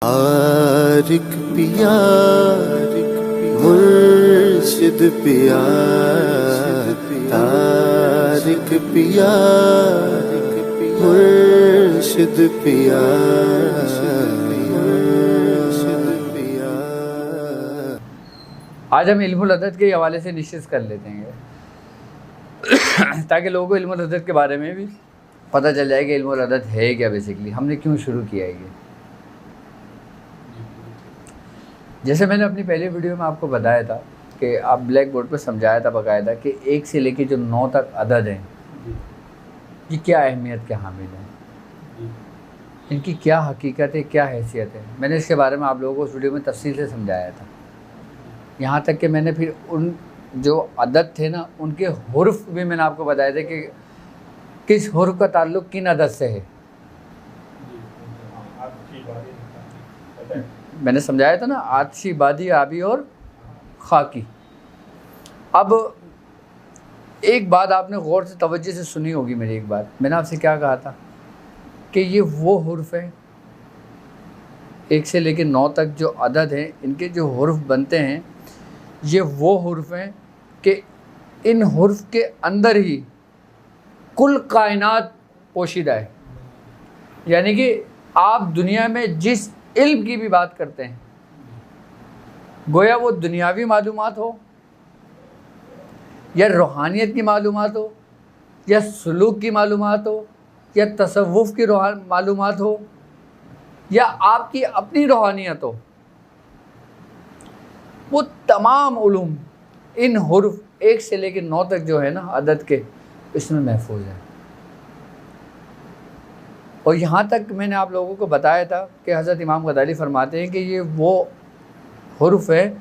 आरिक पिया मुर्शिद पिया तारिक पिया मुर्शिद पिया। आज हम इल्मुल अदद के हवाले से निश्चित कर लेते हैं ताकि लोगों को इल्मुल अदद के बारे में भी पता चल जाए कि इल्मुल अदद है क्या, बेसिकली हमने क्यों शुरू किया है ये। जैसे मैंने अपनी पहली वीडियो में आपको बताया था कि आप ब्लैक बोर्ड पर समझाया था बाकायदा कि 1 से लेकर जो 9 तक अदद हैं ये क्या अहमियत के हामिल हैं, इनकी क्या हकीकत है, क्या हैसियत है। मैंने इसके बारे में आप लोगों को उस वीडियो में तफसील से समझाया था। यहाँ तक कि मैंने फिर उन जो अदद थे ना उनके हुर्फ भी मैंने आपको बताया था कि किस हुर्फ का ताल्लुक़ किन अदद से है। मैंने समझाया था ना, आतशी, बादी, आबी और खाकी। अब एक बात आपने गौर से तवज्जो से सुनी होगी मेरी। एक बात मैंने आपसे क्या कहा था कि ये वो हुर्फ है 1 से लेकर 9 तक जो अदद हैं, इनके जो हुर्फ बनते हैं ये वो हुर्फ हैं कि इन हुर्फ के अंदर ही कुल कायनात पोशीदा है। यानी कि आप दुनिया में जिस इल्म की भी बात करते हैं, गोया वो दुनियावी मालूमात हो या रूहानियत की मालूमात हो या सुलूक की मालूमात हो या तसव्वुफ़ की मालूमात हो या आपकी अपनी रूहानियत हो, वो तमाम उलूम इन हुर्फ 1 से लेकर 9 तक जो है ना अदद के, इसमें महफूज है। और यहाँ तक मैंने आप लोगों को बताया था कि हज़रत इमाम गज़ाली फरमाते हैं कि ये वो हुर्फ है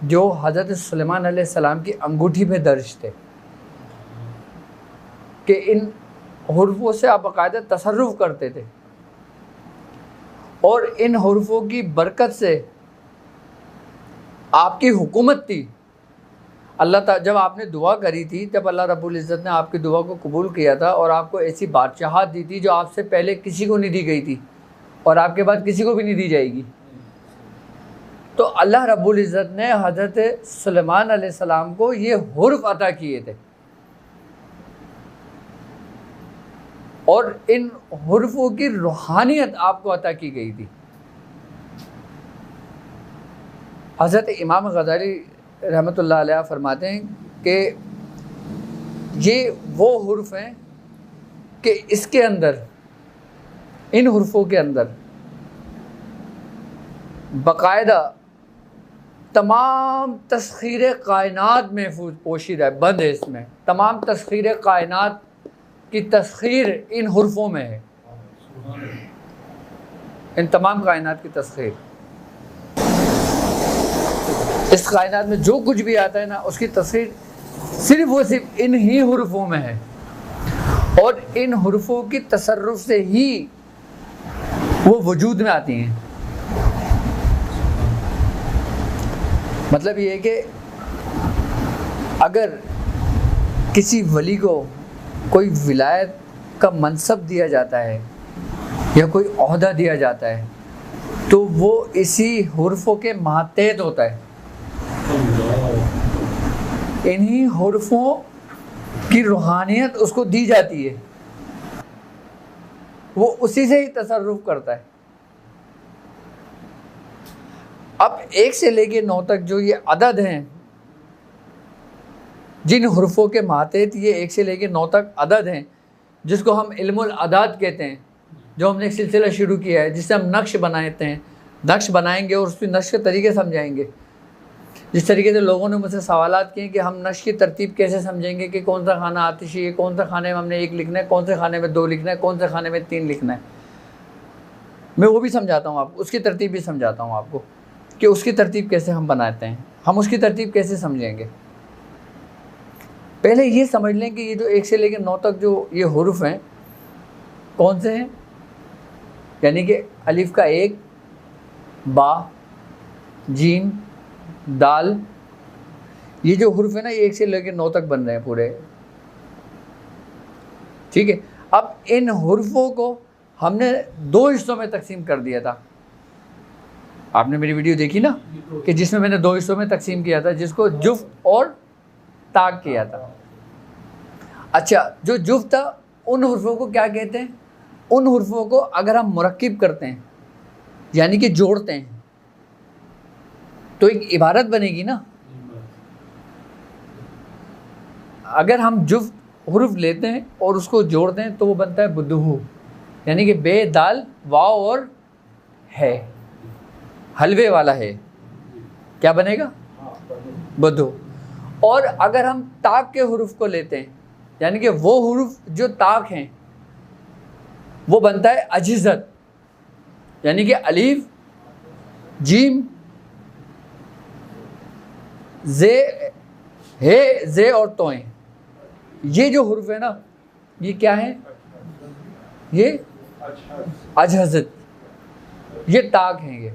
जो हज़रत सुलेमान अलैहिस्सलाम की अंगूठी पे दर्ज थे, कि इन हुर्फों से आप बाकायदा तसर्रुफ़ करते थे और इन हुर्फों की बरकत से आपकी हुकूमत थी। अल्लाह ताला जब आपने दुआ करी थी तब अल्लाह रब्बुल इज़्ज़त ने आपकी दुआ को कबूल किया था और आपको ऐसी बादशाहत दी थी जो आपसे पहले किसी को नहीं दी गई थी और आपके बाद किसी को भी नहीं दी जाएगी। तो अल्लाह रब्बुल इज़्ज़त ने हज़रत सुलेमान अलैहिस्सलाम को ये हुर्फ अता किए थे और इन हुर्फों की रूहानियत आपको अता की गई थी। हज़रत इमाम गज़ाली रहमतुल्लाह अलैह फरमाते हैं कि ये वो हुर्फ हैं कि इसके अंदर, इन हुर्फों के अंदर बाकायदा तमाम तस्खीर कायनात महफूज पोशीदा है, बंद है। इसमें तमाम तस्खीर कायनात की तस्खीर इन हुर्फों में है। इन तमाम कायनात की तस्खीर, इस कायनात में जो कुछ भी आता है ना उसकी तस्वीर सिर्फ इन ही हुर्फों में है और इन हुर्फों की तसर्रुफ से ही वो वजूद में आती हैं। मतलब ये है कि अगर किसी वली को कोई विलायत का मनसब दिया जाता है या कोई ओहदा दिया जाता है तो वो इसी हुर्फों के मातेहत होता है। इन्हीं हुर्फों की रूहानियत उसको दी जाती है, वो उसी से ही तसर्रुफ करता है। अब 1 से लेके 9 तक जो ये अदद हैं, जिन हुर्फों के मातेहत ये 1 से लेके 9 तक अदद हैं, जिसको हम इल्मुल अदाद कहते हैं, जो हमने एक सिलसिला शुरू किया है जिससे हम नक्श बनाते हैं, नक्श बनाएंगे और उसके नक्श के तरीके समझाएंगे। जिस तरीके से लोगों ने मुझसे सवालात किए कि हम नक्श की तरतीब कैसे समझेंगे कि कौन सा खाना आतिशी है, कौन सा खाने में हमने 1 लिखना है, कौन से खाने में 2 लिखना है, कौन से खाने में 3 लिखना है। मैं वो भी समझाता हूँ आपको, उसकी तरतीब भी समझाता हूँ आपको कि उसकी तरतीब कैसे हम बनाते हैं, हम उसकी तरतीब कैसे समझेंगे। पहले ये समझ लें कि ये जो 1 से लेकर 9 तक जो ये हुर्फ हैं कौन से हैं, यानी कि अलिफ का 1, बा, जीम, दाल, ये जो हुर्फ है ना ये 1 से लेकर 9 तक बन रहे हैं पूरे। ठीक है, अब इन हुर्फों को हमने 2 हिस्सों में तकसीम कर दिया था। आपने मेरी वीडियो देखी ना कि जिसमें मैंने 2 हिस्सों में तकसीम किया था, जिसको जुफ्त और ताक किया था। अच्छा, जो जुफ्त था उन हुर्फों को क्या कहते हैं? उन हुर्फों को अगर हम मुरक्किब करते हैं यानी कि जोड़ते हैं तो एक इबारत बनेगी ना। अगर हम जुफ्त हुर्फ लेते हैं और उसको जोड़ते हैं तो वो बनता है बुद्दुहू, यानी कि बे दाल वाव और है, हलवे वाला है, क्या बनेगा? बुद्धू। और अगर हम ताक के हुरूफ को लेते हैं यानी कि वो हुरूफ जो ताक हैं वो बनता है अजिज़त, यानी कि अलीफ, जीम, जे, हे, जे और तोएं। ये जो हुरूफ है ना, ये क्या है? ये अजहज़त, ये ताक हैं ये।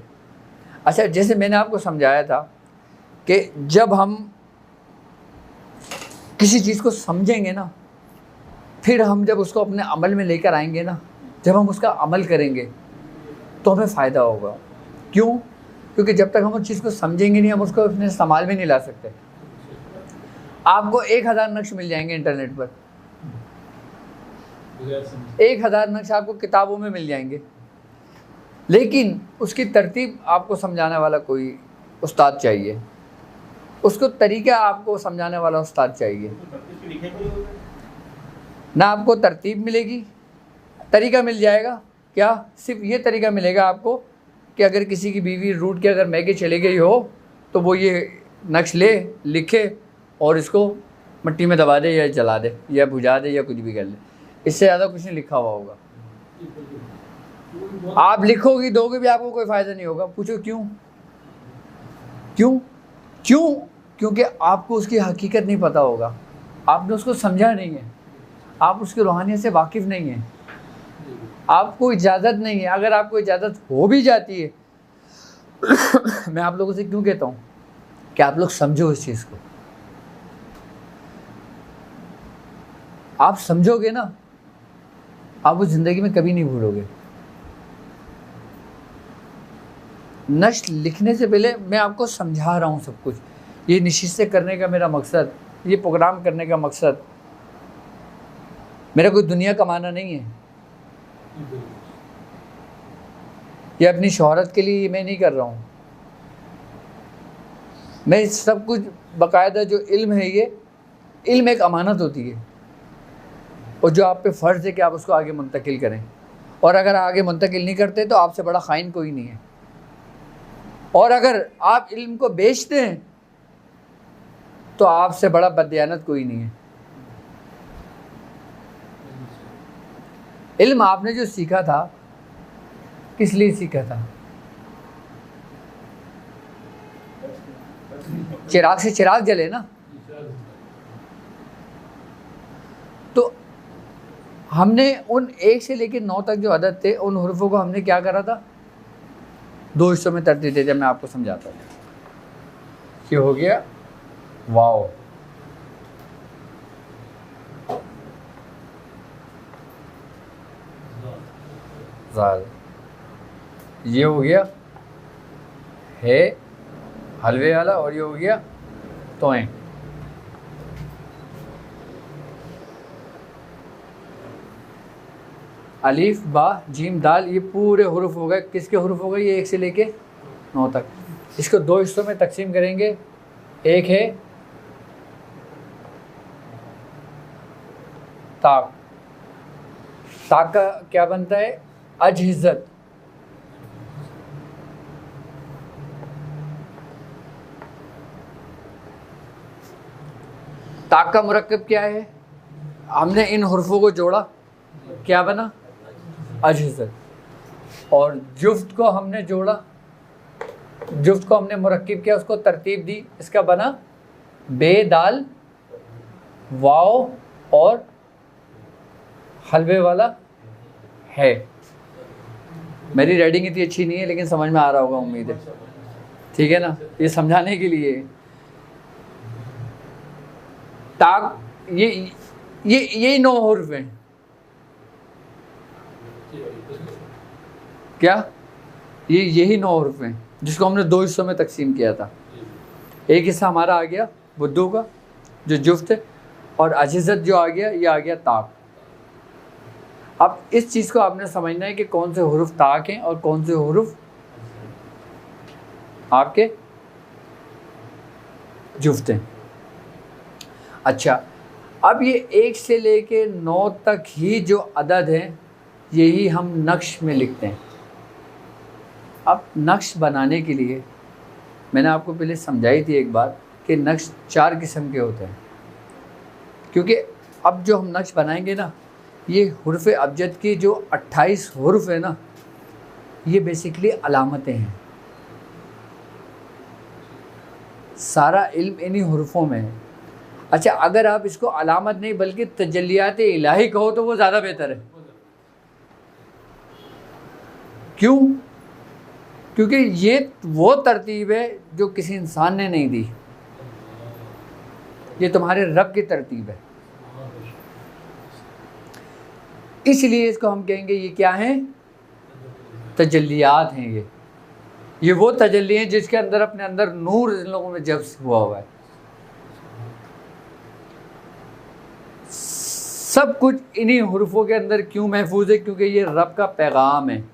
अच्छा, जैसे मैंने आपको समझाया था कि जब हम किसी चीज़ को समझेंगे ना, फिर हम जब उसको अपने अमल में लेकर आएंगे ना, जब हम उसका अमल करेंगे तो हमें फ़ायदा होगा। क्यों? क्योंकि जब तक हम उस चीज़ को समझेंगे नहीं, हम उसको अपने इस्तेमाल में नहीं ला सकते। आपको 1000 नक्श मिल जाएंगे इंटरनेट पर, 1000 नक्श आपको किताबों में मिल जाएंगे, लेकिन उसकी तरतीब आपको समझाने वाला कोई उस्ताद चाहिए, उसको तरीका आपको समझाने वाला उस्ताद चाहिए। ना आपको तरतीब मिलेगी, तरीका मिल जाएगा। क्या? सिर्फ ये तरीका मिलेगा आपको कि अगर किसी की बीवी रूठ के अगर मैके चली गई हो तो वो ये नक्श ले, लिखे और इसको मिट्टी में दबा दे या जला दे या बुझा दे या कुछ भी कर ले। इससे ज़्यादा कुछ नहीं लिखा हुआ होगा। आप लिखोगी, दोगे भी, आपको कोई फ़ायदा नहीं होगा। पूछो क्यों? क्यों? क्यों? क्योंकि आपको उसकी हकीकत नहीं पता होगा, आपने उसको समझा नहीं है, आप उसकी रूहानियत से वाकिफ़ नहीं हैं, आपको इजाज़त नहीं है। अगर आपको इजाज़त हो भी जाती है मैं आप लोगों से क्यों कहता हूँ कि आप लोग समझो इस चीज़ को। आप समझोगे ना, आप वो ज़िंदगी में कभी नहीं भूलोगे। नश्र लिखने से पहले मैं आपको समझा रहा हूँ सब कुछ। ये नशिस्तें करने का मेरा मकसद, ये प्रोग्राम करने का मकसद, मेरा कोई दुनिया कमाना नहीं है। ये अपनी शोहरत के लिए मैं नहीं कर रहा हूँ। मैं सब कुछ बाकायदा जो इल्म है, ये इल्म एक अमानत होती है और जो आप पे फ़र्ज़ है कि आप उसको आगे मुंतकिल करें। और अगर आगे मुंतकिल नहीं करते तो आपसे बड़ा ख़ाइन कोई नहीं है। और अगर आप इल्म को बेचते हैं तो आपसे बड़ा बददियानत कोई नहीं है। इल्म आपने जो सीखा था, किस लिए सीखा था? चिराग से चिराग जले ना। तो हमने उन 1 से लेकर 9 तक जो अदद थे, उन हुरूफों को हमने क्या करा था? 2 हिस्सों में तरतीब दे दिया। मैं आपको समझाता हूँ। ये हो गया वाओ, ज़ाल, ये हो गया है हलवे वाला, और ये हो गया तोएं। अलीफ, बा, जीम, दाल, ये पूरे हुरूफ हो गए। किसके हुरूफ हो गए? ये 1 से लेके 9 तक। इसको 2 हिस्सों में तकसीम करेंगे। एक है ताक। ताक का क्या बनता है? अजहिज़त। ताक का मुरक्कब क्या है? हमने इन हुर्फों को जोड़ा, क्या बना? अजहिज़त। और जुफ्त को हमने जोड़ा, जुफ्त को हमने मुरक्किब किया, उसको तरतीब दी, इसका बना बे दाल वाव और हलवे वाला है। मेरी राइटिंग इतनी अच्छी नहीं है लेकिन समझ में आ रहा होगा, उम्मीद है। ठीक है ना? ये समझाने के लिए ताक, ये 9 हुर्फ हैं। क्या यही 9 हरूफ हैं जिसको हमने 2 हिस्सों में तकसीम किया था। एक हिस्सा हमारा आ गया बुद्धू का जो जुफ्त है, और अजिज़त जो आ गया ये आ गया ताक। अब इस चीज़ को आपने समझना है कि कौन से हुरूफ ताक हैं और कौन से हुरूफ आपके जुफ्त हैं। अच्छा, अब ये 1 से लेके 9 तक ही जो अदद हैं यही हम नक्श में लिखते हैं। अब नक्श बनाने के लिए मैंने आपको पहले समझाई थी एक बार कि नक्श 4 किस्म के होते हैं, क्योंकि अब जो हम नक्श बनाएंगे ना, ये हुर्फ़ अबजद की जो 28 हुर्फ़ है ना, ये बेसिकली अलामतें हैं। सारा इल्म इन्हीं हुर्फ़ों में है। अच्छा, अगर आप इसको अलामत नहीं बल्कि तजल्लियात इलाही कहो तो वो ज़्यादा बेहतर है। क्यों? क्योंकि ये वो तरतीब है जो किसी इंसान ने नहीं दी, ये तुम्हारे रब की तरतीब है। इसलिए इसको हम कहेंगे ये क्या हैं? तजल्लियात हैं। ये वो तजल्ली हैं जिसके अंदर अपने अंदर नूर इन लोगों में जब्स हुआ हुआ है। सब कुछ इन्हीं हुर्फ़ों के अंदर क्यों महफूज है? क्योंकि ये रब का पैगाम है।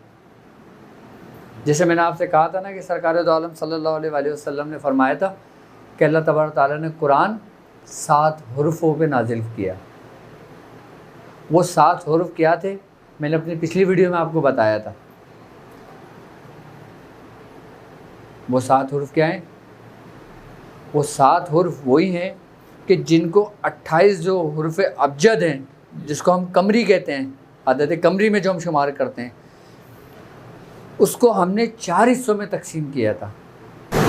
जैसे मैंने आपसे कहा था ना कि सरकार दो आलम सल्लल्लाहु अलैहि वसल्लम ने फरमाया था कि अल्लाह तबारक तआला ने कुरान 7 हुर्फ़ों पे नाजिल किया। वो 7 हुर्फ़ क्या थे? मैंने अपनी पिछली वीडियो में आपको बताया था। वो 7 हुर्फ़ क्या हैं? वो 7 हुर्फ़ वही हैं कि जिनको 28 जो हुर्फ़ अबजद हैं, जिसको हम कमरी कहते हैं, अदद कमरी में जो हम शुमार करते हैं, उसको हमने 4 हिस्सों में तकसीम किया था,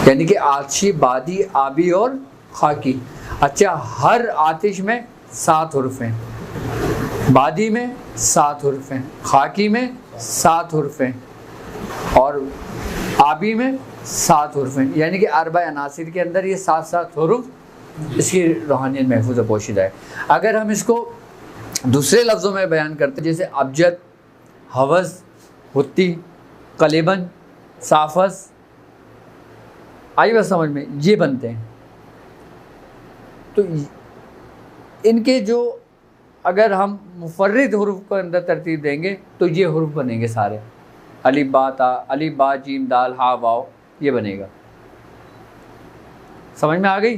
यानी कि आतिशी, बादी, आबी और खाकी। अच्छा, हर आतिश में 7 हुर्फ़ हैं, बादी में 7 हुर्फ़ हैं, खाकी में 7 हुर्फ़ हैं और आबी में 7 हुर्फ़ हैं। यानी कि 4 अनासिर के अंदर ये 7-7 हुर्फ़ इसकी रूहानियत महफूज पोशीदा है। अगर हम इसको दूसरे लफ्ज़ों में बयान करते हैं, जैसे अबजद, हवस, हुत्ती, कलेबन, साफस, आई बात समझ में, ये बनते हैं। तो इनके जो अगर हम मुफर्रिद हुरूफ को अंदर तरतीब देंगे तो ये हुरूफ बनेंगे सारे। अलिफ बा ता, अलिफ बा जीम दाल हा वाव, ये बनेगा। समझ में आ गई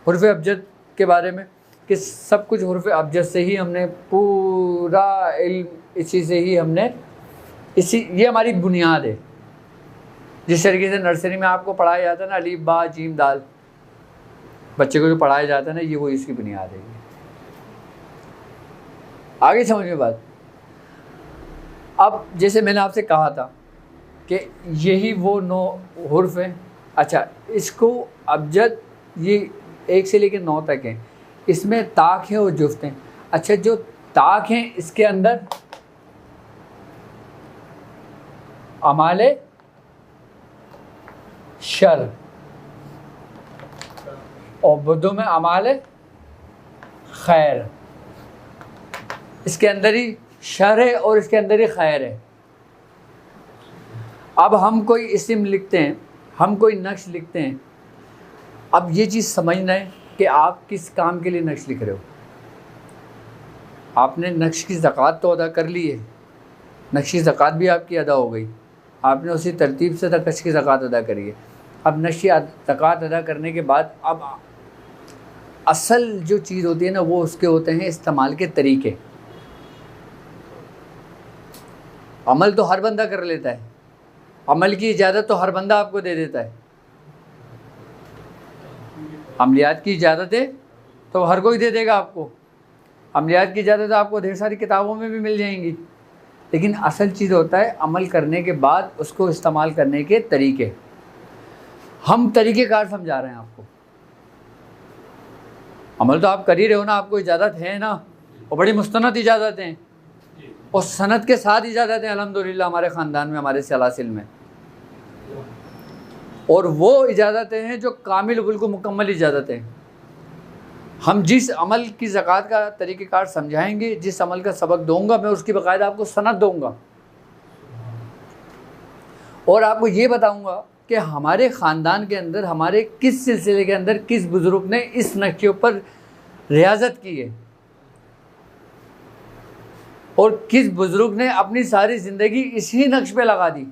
हुरूफ अबजद के बारे में कि सब कुछ हुरूफ अबजद से ही हमने पूरा इल्म, इसी से ही हमने ये हमारी बुनियाद है। जिस तरीके से नर्सरी में आपको पढ़ाया जाता है ना अलीफ बा जीम दाल, बच्चे को जो पढ़ाया जाता है ना, ये वो इसकी बुनियाद है। आगे समझ में बात। अब जैसे मैंने आपसे कहा था कि यही वो 9 हुर्फ़ हैं। अच्छा, इसको अबजद ये 1 से लेकर 9 तक हैं, इसमें ताक है और जुफ्त हैं। अच्छा, जो ताक हैं इसके अंदर अमाले शर और बुद्धों में अमाले खैर, इसके अंदर ही शर है और इसके अंदर ही खैर है। अब हम कोई इस्म लिखते हैं, हम कोई नक्श लिखते हैं, अब ये चीज़ समझना है कि आप किस काम के लिए नक्श लिख रहे हो। आपने नक्श की ज़कात तो अदा कर ली है, नक्श की ज़कात भी आपकी अदा हो गई, आपने उसी तरतीब से नक्श की ज़कात अदा करी है। अब नक्श की ज़कात अदा करने के बाद अब असल जो चीज़ होती है ना, वो उसके होते हैं इस्तेमाल के तरीके। अमल तो हर बंदा कर लेता है, अमल की इजाज़त तो हर बंदा आपको दे देता है। अमलियात की इजाज़त है तो हर कोई दे देगा आपको, अमलियात की इजाज़त आपको ढेर सारी किताबों में भी मिल जाएंगी, लेकिन असल चीज़ होता है अमल करने के बाद उसको इस्तेमाल करने के तरीके। हम तरीक़ेकार समझा रहे हैं आपको। अमल तो आप कर ही रहे हो ना, आपको इजाज़त है ना, और बड़ी मुस्तनद इजाज़त हैं और सनद के साथ इजाज़त है अल्हम्दुलिल्लाह हमारे ख़ानदान में, हमारे सलासिल में। और वो इजाज़तें हैं जो कामिल बिल्कुल मुकम्मल इजाज़तें हैं। हम जिस अमल की ज़कात का तरीक़ेकार समझाएंगे, जिस अमल का सबक दूंगा मैं, उसकी बाकायदा आपको सनद दूंगा। और आपको ये बताऊंगा कि हमारे ख़ानदान के अंदर, हमारे किस सिलसिले के अंदर किस बुज़ुर्ग ने इस नक्शे पर रियाजत की है और किस बुज़ुर्ग ने अपनी सारी ज़िंदगी इसी नक्श पे लगा दी।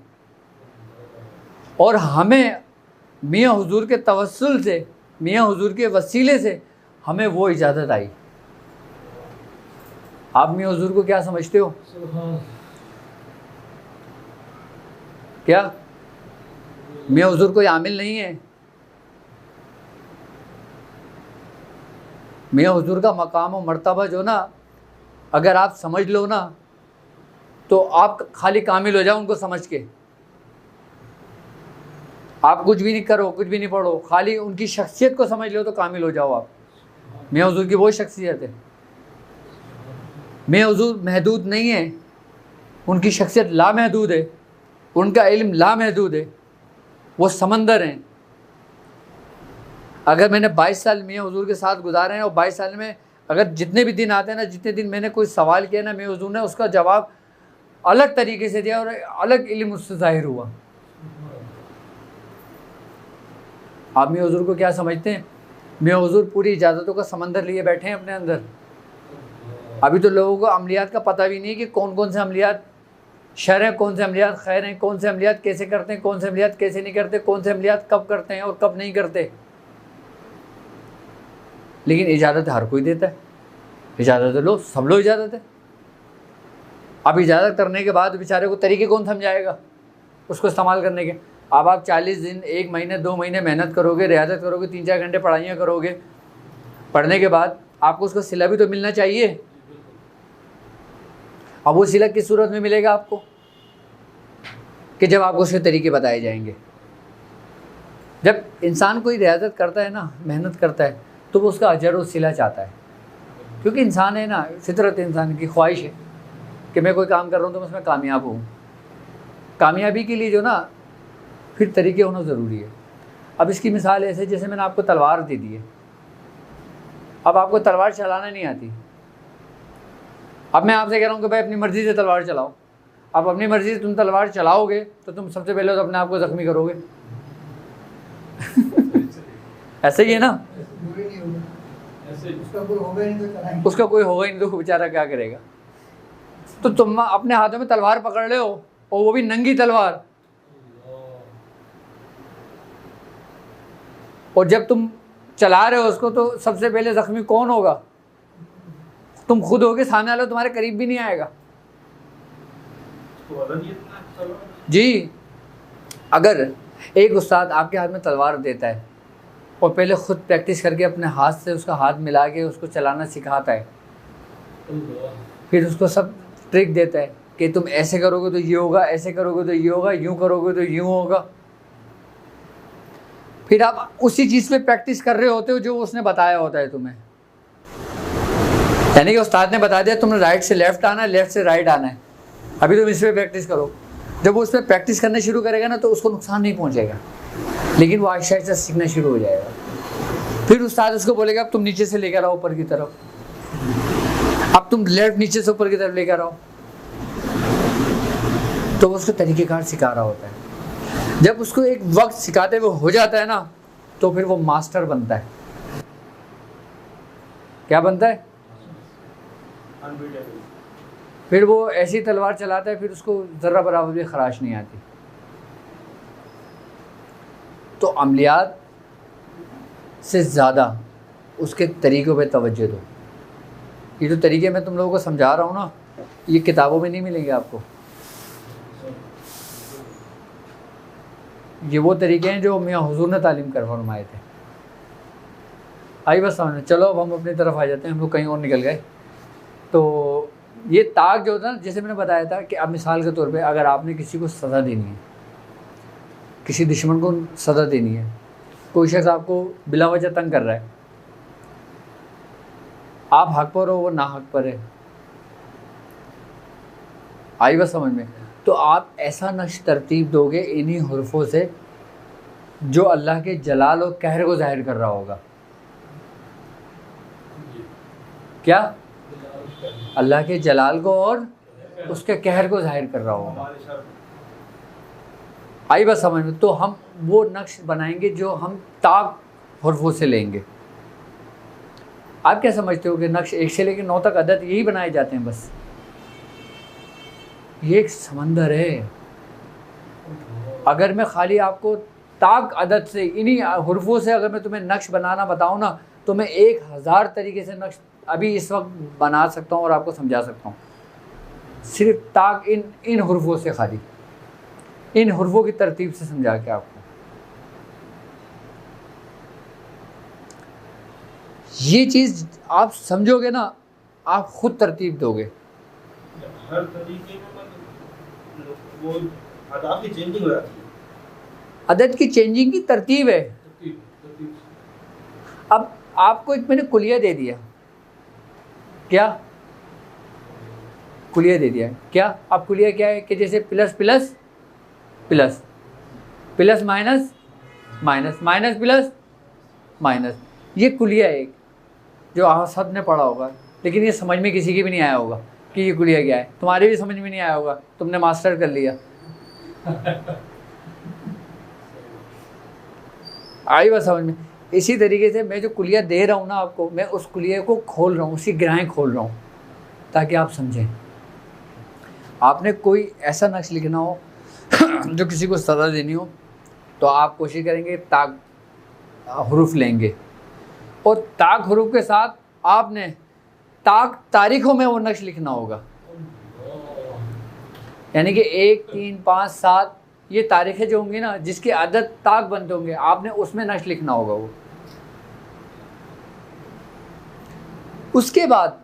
और हमें मियाँ हुजूर के तवस्सुल से, मियाँ हुजूर के वसीले से हमें वो इजाज़त आई। आप मियाँ हुजूर को क्या समझते हो? क्या मियाँ हुजूर कोई आमिल नहीं है? मियाँ हुजूर का मकाम और मर्तबा जो ना, अगर आप समझ लो ना तो आप खाली कामिल हो जाओ उनको समझ के। आप कुछ भी नहीं करो, कुछ भी नहीं पढ़ो, खाली उनकी शख्सियत को समझ लो तो कामिल हो जाओ आप। मियाँ हुजूर की वो शख्सियत है। मियाँ हुजूर महदूद नहीं है, उनकी शख्सियत लामहदूद है, उनका इल्म लामहदूद है, वो समंदर हैं। अगर मैंने 22 साल मियाँ हुजूर के साथ गुजारे हैं और 22 साल में अगर जितने भी दिन आते हैं ना, जितने दिन मैंने कोई सवाल किया ना, मियाँ हुजूर ने उसका जवाब अलग तरीके से दिया और अलग इल्म उससे ज़ाहिर हुआ। आप मियाँ हुजूर को क्या समझते हैं? मियाँ हुजूर पूरी इजाज़तों का समंदर लिए बैठे हैं अपने अंदर। अभी तो लोगों को अमलियात का पता भी नहीं कि कौन कौन से अमलियात शर हैं, कौन से अमलियात खैर हैं, कौन से अमलियात कैसे करते हैं, कौन से अमलियात कैसे नहीं करते, कौन से अमलियात कब करते हैं और कब नहीं करते। लेकिन इजाज़त हर कोई देता है, इजाज़त लो, सब लोग इजाज़त है। अब इजाज़त करने के बाद बेचारे को तरीके कौन समझाएगा उसको इस्तेमाल करने के? अब आप 40 दिन, 1 महीने, 2 महीने मेहनत करोगे, रियाजत करोगे, 3-4 घंटे पढ़ाइयाँ करोगे, पढ़ने के बाद आपको उसका सिला भी तो मिलना चाहिए। अब वो सिला किस सूरत में मिलेगा आपको? कि जब आपको उसके तरीके बताए जाएंगे। जब इंसान कोई रियाजत करता है ना, मेहनत करता है, तो वो उसका अजर और सिला चाहता है। क्योंकि इंसान है ना, फितरत इंसान की ख्वाहिश है कि मैं कोई काम कर रहा हूँ तो मैं उसमें कामयाब हूँ। कामयाबी के लिए जो ना फिर तरीके होना ज़रूरी है। अब इसकी मिसाल ऐसे, जैसे मैंने आपको तलवार दे दी है, अब आपको तलवार चलाना नहीं आती। अब मैं आपसे कह रहा हूँ कि भाई अपनी मर्ज़ी से तलवार चलाओ। अब अपनी मर्ज़ी से तुम तलवार चलाओगे तो तुम सबसे पहले तो अपने आप को ज़ख्मी करोगे। ऐसे ही है ना? उसका कोई होगा ही नहीं तो बेचारा क्या करेगा? तो तुम अपने हाथों में तलवार पकड़ ले हो और वो भी नंगी तलवार, और जब तुम चला रहे हो उसको तो सबसे पहले ज़ख्मी कौन होगा? तुम खुद होगे, सामने वाला तुम्हारे करीब भी नहीं आएगा। जी, अगर एक उस्ताद आपके हाथ में तलवार देता है और पहले ख़ुद प्रैक्टिस करके अपने हाथ से उसका हाथ मिला के उसको चलाना सिखाता है, फिर उसको सब ट्रिक देता है कि तुम ऐसे करोगे तो ये होगा, ऐसे करोगे तो ये होगा, यूँ करोगे तो यूँ होगा, फिर आप उसी चीज़ पे प्रैक्टिस कर रहे होते हो जो उसने बताया होता है तुम्हें। यानी कि उस्ताद ने बता दिया तुमने राइट से लेफ़्ट आना है, लेफ़्ट से राइट आना है, अभी तुम इस पर प्रैक्टिस करो। जब वो उस पर प्रैक्टिस करना शुरू करेगा ना तो उसको नुकसान नहीं पहुंचेगा, लेकिन वो आहिस्ता आहिस्ता सीखना शुरू हो जाएगा। फिर उस्ताद उसको बोलेगा अब तुम नीचे से लेकर आओ ऊपर की तरफ, अब तुम लेफ्ट नीचे से ऊपर की तरफ लेकर आओ, तो वो उसको तरीक़ेकार सिखा रहा होता है। जब उसको एक वक्त सिखाते हुए हो जाता है ना तो फिर वो मास्टर बनता है। क्या बनता है? फिर वो ऐसी तलवार चलाता है, फिर उसको ज़र्रा बराबर भी खराश नहीं आती। तो अमलियात से ज़्यादा उसके तरीक़ों पे तवज्जो दो। ये जो तरीके मैं तुम लोगों को समझा रहा हूँ ना, ये किताबों में नहीं मिलेंगे आपको। ये वो तरीके हैं जो मियाँ हुजूर ने तालीम कर फरमाए थे। आई बस समझ। चलो अब हम अपनी तरफ आ जाते हैं, हम लोग कहीं और निकल गए। तो ये ताक जो होता है ना, जैसे मैंने बताया था कि अब मिसाल के तौर पे अगर आपने किसी को सज़ा देनी है, किसी दुश्मन को सज़ा देनी है, कोई शख्स आपको बिला वजह तंग कर रहा है, आप हक पर हो, वो ना हक पर है, आई बस समझ में, तो आप ऐसा नक्श तरतीब दोगे इन्हीं हुर्फों से जो अल्लाह के जलाल और कहर को ज़ाहिर कर रहा होगा। क्या? अल्लाह के जलाल को और उसके कहर को ज़ाहिर कर रहा होगा। आई बात समझ में? तो हम वो नक्श बनाएंगे जो हम ताक हुर्फों से लेंगे। आप क्या समझते हो कि नक्श 1 से लेकर 9 तक अदद यही बनाए जाते हैं बस? ये एक समंदर है। अगर मैं खाली आपको ताक अदद से, इन्हीं हुर्फों से अगर मैं तुम्हें नक्श बनाना बताऊँ ना, तो मैं 1000 तरीके से नक्श अभी इस वक्त बना सकता हूँ और आपको समझा सकता हूँ। सिर्फ ताक इन हुर्फों से, खाली इन हुर्फों की तरतीब से समझा के आपको। ये चीज़ आप समझोगे ना, आप खुद तरतीब दोगे। हर तरीके में मतलब वो अदद की चेंजिंग हो जाती है। अदद की चेंजिंग की तरतीब है। तरतीब। अब आपको एक मैंने कुलिया दे दिया, क्या कुलिया दे दिया? क्या अब कुलिया क्या है कि जैसे plus plus plus, plus minus minus, minus plus minus, ये कुलिया है एक, जो आप सब ने पढ़ा होगा, लेकिन ये समझ में किसी के भी नहीं आया होगा कि ये कुलिया क्या है। तुम्हारे भी समझ में नहीं आया होगा, तुमने मास्टर कर लिया। आई बात समझ में? इसी तरीके से मैं जो कुलिया दे रहा हूँ ना आपको, मैं उस कुलिया को खोल रहा हूँ, उसकी गिराएँ खोल रहा हूँ ताकि आप समझें। आपने कोई ऐसा नक्श लिखना हो जो किसी को सज़ा देनी हो, तो आप कोशिश करेंगे ताक हुरूफ लेंगे, और ताक हुरूफ के साथ आपने ताक तारीखों में वो नक्श लिखना होगा। यानी कि 1, 3, 5, 7 ये तारीखें जो होंगी ना, जिसके अदद ताक बनते होंगे, आपने उसमें नक्श लिखना होगा वो। उसके बाद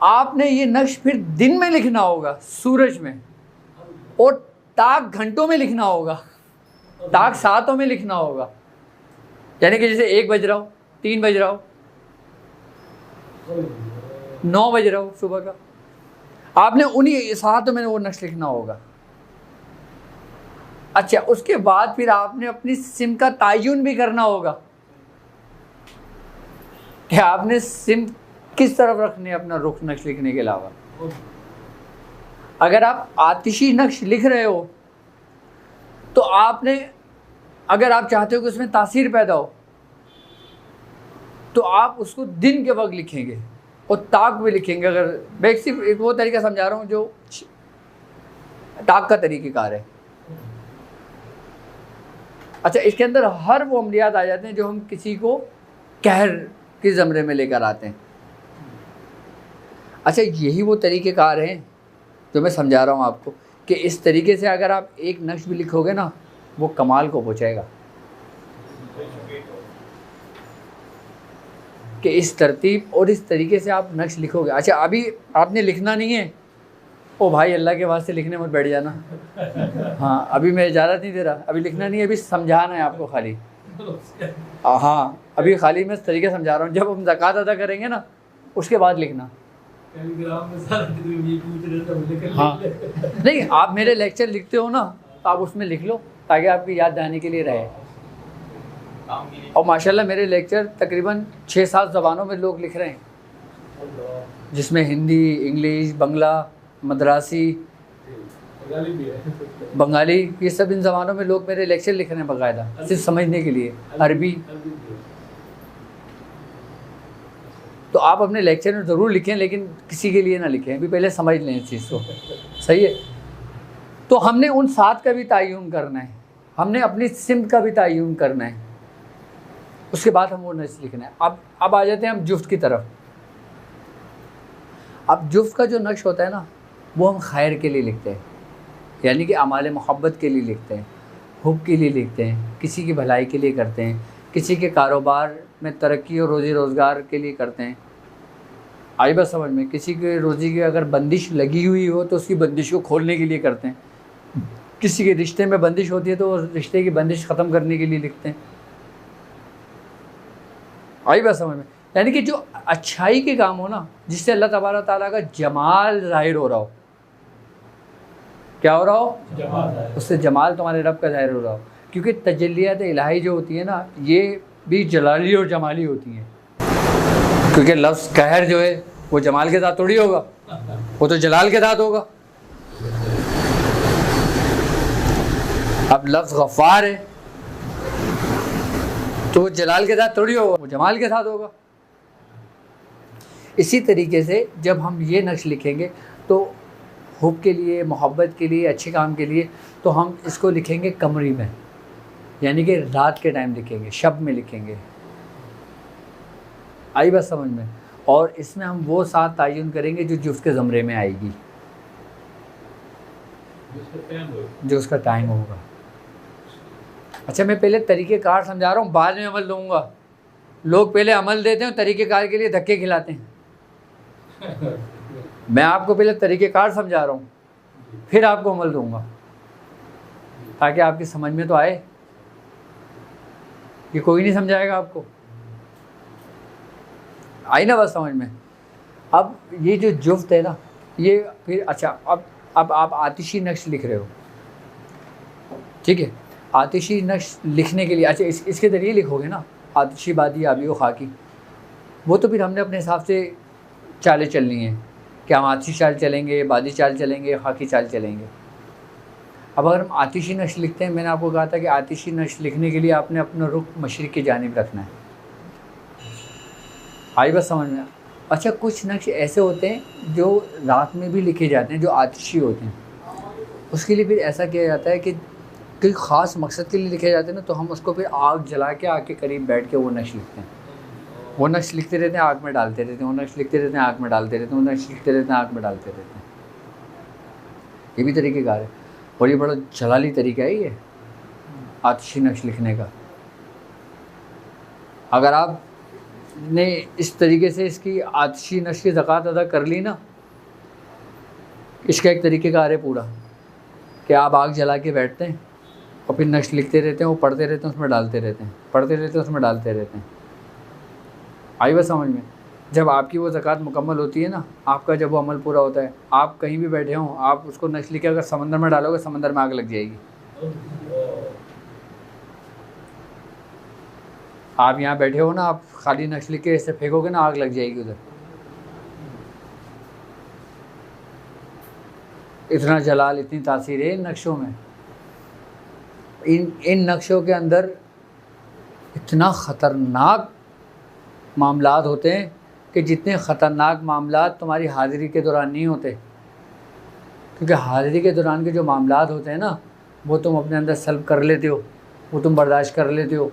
आपने ये नक्श फिर दिन में लिखना होगा, सूरज में, और ताक घंटों में लिखना होगा, ताक सातों में लिखना होगा। यानी कि जैसे 1 बज रहा हो, 3 बज रहा हो, 9 बज रहा हो सुबह का, आपने उन्हीं सातों में वो नक्श लिखना होगा। अच्छा, उसके बाद फिर आपने अपनी सिम का तयन भी करना होगा कि आपने सिम किस तरफ रखने, अपना रुख नक्श लिखने के अलावा। अगर आप आतिशी नक्श लिख रहे हो तो आपने, अगर आप चाहते हो कि उसमें तासीर पैदा हो, तो आप उसको दिन के वक्त लिखेंगे और ताक भी लिखेंगे। अगर मैं सिर्फ एक वो तरीका समझा रहा हूँ जो ताक का तरीक़ेकार है। अच्छा, इसके अंदर हर वो अमलियात आ जाते हैं जो हम किसी को कहर के ज़मरे में लेकर आते हैं। अच्छा, यही वो तरीक़ेकार हैं जो मैं समझा रहा हूँ आपको कि इस तरीके से अगर आप एक नक्श भी लिखोगे ना, वो कमाल को पहुँचाएगा कि इस तरतीब और इस तरीके से आप नक्श लिखोगे। अच्छा, अभी आपने लिखना नहीं है, ओ भाई अल्लाह के वास्ते लिखने मत बैठ जाना। हाँ, अभी मैं इजाज़त नहीं दे रहा, अभी लिखना नहीं है, अभी समझाना है आपको खाली। हाँ, अभी खाली मैं इस तरीके समझा रहा हूँ। जब हम ज़कात अदा करेंगे ना, उसके बाद लिखना। हाँ, नहीं, आप मेरे लेक्चर लिखते हो ना, तो आप उसमें लिख लो ताकि आपकी याद दहानी के लिए रहे। और माशाल्लाह मेरे लेक्चर तकरीबन 6-7 ज़बानों में लोग लिख रहे हैं, जिसमें हिंदी, इंग्लिश, बंगला, मद्रासी, बंगाली, ये सब इन ज़बानों में लोग मेरे लेक्चर लिख रहे हैं बाकायदा, सिर्फ समझने के लिए। अरबी। तो आप अपने लेक्चर में ज़रूर लिखें, लेकिन किसी के लिए ना लिखें, अभी पहले समझ लें इस चीज़ को। सही है? तो हमने उन 7 का भी तयन करना है, हमने अपनी सिमत का भी तयन करना है, उसके बाद हम वो नक्श लिखना है। अब आ जाते हैं हम जुफ्त की तरफ। अब जुफ्त का जो नक्श होता है ना, वो हम खैर के लिए लिखते हैं, यानी कि अमाल मोहब्बत के लिए लिखते हैं, हुब के लिए लिखते हैं, किसी की भलाई के लिए करते हैं, किसी के कारोबार में तरक्की और रोज़ी रोज़गार के लिए करते हैं। आई बात समझ में? किसी के रोज़ी की अगर बंदिश लगी हुई हो तो उसकी बंदिश को खोलने के लिए करते हैं, किसी के रिश्ते में बंदिश होती है तो उस रिश्ते की बंदिश ख़त्म करने के लिए लिखते हैं। आई बात समझ में? यानी कि जो अच्छाई के काम हो ना, जिससे अल्लाह तबारक ताला का जमाल ज़ाहिर हो रहा हो, क्या हो रहा हो? जमाल। उससे जमाल तुम्हारे रब का ज़ाहिर हो रहा हो, क्योंकि तजल्लियात इलाही जो होती है ना, ये भी जलाली और जमाली होती हैं। क्योंकि लफ्ज़ कहर जो है वो जमाल के साथ थोड़ी होगा, वो तो जलाल के साथ होगा। अब लफ्ज़ गफ़ार है तो वो जलाल के साथ थोड़ी होगा, वो जमाल के साथ होगा। इसी तरीके से जब हम ये नक्श लिखेंगे तो हुब के लिए, मोहब्बत के लिए, अच्छे काम के लिए, तो हम इसको लिखेंगे कमरी में, यानी कि रात के टाइम लिखेंगे, शब में लिखेंगे। आई बात समझ में? और इसमें हम वो साथ तायुन करेंगे जो जुफ्त के ज़मरे में आएगी, जो उसका टाइम होगा। अच्छा, मैं पहले तरीक़ेकार समझा रहा हूँ, बाद में अमल दूँगा। लोग पहले अमल देते हैं, तरीक़ेकार के लिए धक्के खिलाते हैं। मैं आपको पहले तरीक़ेकार समझा रहा हूँ, फिर आपको अमल दूँगा, ताकि आपकी समझ में तो आए। ये कोई नहीं समझाएगा आपको, आई ना बात समझ में? अब ये जो जुफ्त है ना, ये फिर अच्छा, अब आप आतिशी नक्श लिख रहे हो, ठीक है? आतिशी नक्श लिखने के लिए अच्छा इसके ज़रिए लिखोगे ना, आतिशी बादी आबी व खाकी, वो तो फिर हमने अपने हिसाब से चालें चलनी है कि हम आतिशी चाल चलेंगे, बादी चाल चलेंगे, खाकी चाल चलेंगे। अब अगर हम आतिशी नक्श लिखते हैं, मैंने आपको कहा था कि आतिशी नक्श लिखने के लिए आपने अपना रुख मशरिक़ की जानिब रखना है। आई बात समझ में? अच्छा, कुछ नक्श ऐसे होते हैं जो रात में भी लिखे जाते हैं, जो आतिशी होते हैं। उसके लिए फिर ऐसा किया जाता है कि कोई ख़ास मकसद के लिए लिखे जाते हैं ना, तो हम उसको फिर आग जला के आग के करीब बैठ के वो नक्श लिखते हैं। वो नक्श लिखते रहते हैं, आग में डालते रहते हैं, वो नक्श लिखते रहते हैं, आग में डालते रहते हैं, वो नक्श लिखते रहते हैं, आग में डालते रहते हैं। ये भी तरीक़ेकार है, और ये बड़ा जलाली तरीका है ये आतिशी नक्श लिखने का। अगर आपने इस तरीके से इसकी आतिशी नक्श की ज़कात अदा कर ली ना, इसका एक तरीक़ेकार है पूरा, कि आप आग जला के बैठते हैं और फिर नक्श लिखते रहते हैं, वो पढ़ते रहते हैं, उसमें डालते रहते हैं, पढ़ते रहते हैं, उसमें डालते रहते हैं। आई बात समझ में? जब आपकी वो ज़कात मुकम्मल होती है ना, आपका जब वो अमल पूरा होता है, आप कहीं भी बैठे हों, आप उसको नक्श लिख के अगर समंदर में डालोगे, समंदर में आग लग जाएगी। आप यहाँ बैठे हो ना, आप खाली नक्श लिख के ऐसे फेंकोगे ना, आग लग जाएगी उधर। इतना जलाल, इतनी तासीर है इन नक्शों में। इन नक्शों के अंदर इतना ख़तरनाक मामलात होते हैं कि जितने ख़तरनाक मामलात तुम्हारी हाज़िरी के दौरान नहीं होते, क्योंकि हाज़िरी के दौरान के जो मामलात होते हैं ना, वो तुम अपने अंदर सल्ब कर लेते हो, वो तुम बर्दाश्त कर लेते हो।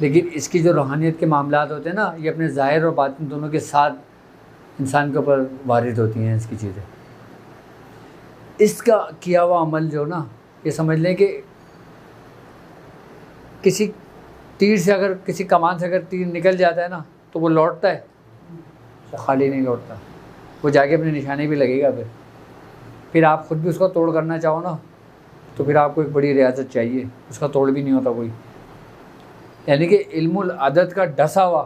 लेकिन इसकी जो रूहानियत के मामलात होते हैं ना, ये अपने ज़ाहिर और बातिन दोनों के साथ इंसान के ऊपर वारिद होती हैं इसकी चीज़ें। इसका किया हुआ अमल जो ना, ये समझ लें कि किसी तीर से, अगर किसी कमान से अगर तीर निकल जाता है ना, तो वो लौटता है, खाली नहीं लौटता, वो जाके अपने निशाने भी लगेगा। फिर आप ख़ुद भी उसका तोड़ करना चाहो ना, तो फिर आपको एक बड़ी रियाजत चाहिए, उसका तोड़ भी नहीं होता कोई। यानी कि इल्मुल अदद का डसा हुआ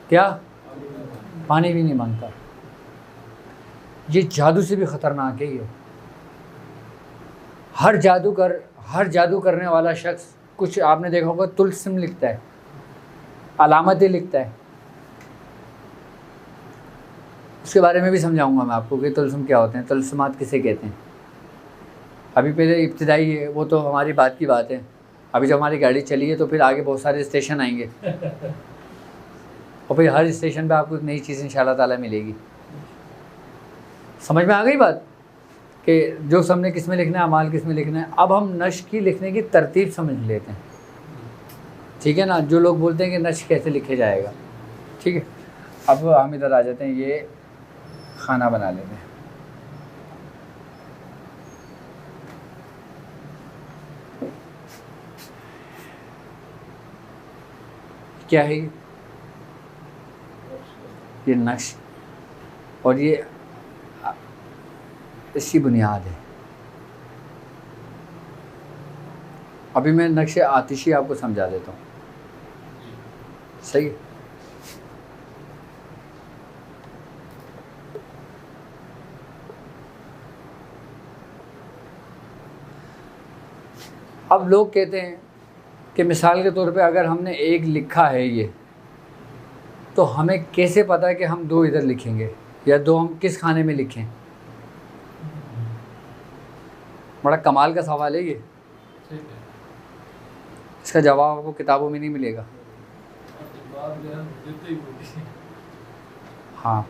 क्या पानी भी नहीं मांगता। ये जादू से भी ख़तरनाक है ये। हर जादू करने वाला शख्स, कुछ आपने देखा होगा, तुलसिम लिखता है, अलामतें लिखता है। उसके बारे में भी समझाऊंगा मैं आपको कि तुलसिम क्या होते हैं, तुलसिमात किसे कहते हैं। अभी पहले इब्तिदाई है, वो तो हमारी बात की बात है। अभी जब हमारी गाड़ी चली है तो फिर आगे बहुत सारे स्टेशन आएंगे और फिर हर स्टेशन पे आपको एक नई चीज़ इंशाअल्लाह ताला मिलेगी। समझ में आ गई बात कि जो सबने किस में लिखना है, अमाल किस में लिखना है। अब हम नश्क की लिखने की तरतीब समझ लेते हैं, ठीक है ना। जो लोग बोलते हैं कि नश्क कैसे लिखे जाएगा, ठीक है। अब हम इधर आ जाते हैं, ये खाना बना लेते हैं। क्या है ये नक्श, और ये इसकी बुनियाद है। अभी मैं नक्श आतिशी आपको समझा देता हूँ, सही है। अब लोग कहते हैं कि मिसाल के तौर पे अगर हमने एक लिखा है ये, तो हमें कैसे पता है कि हम दो इधर लिखेंगे या दो हम किस खाने में लिखें। बड़ा कमाल का सवाल है ये, ठीक है। इसका जवाब आपको किताबों में नहीं मिलेगा। जवाब जो है देते ही होती है। हाँ,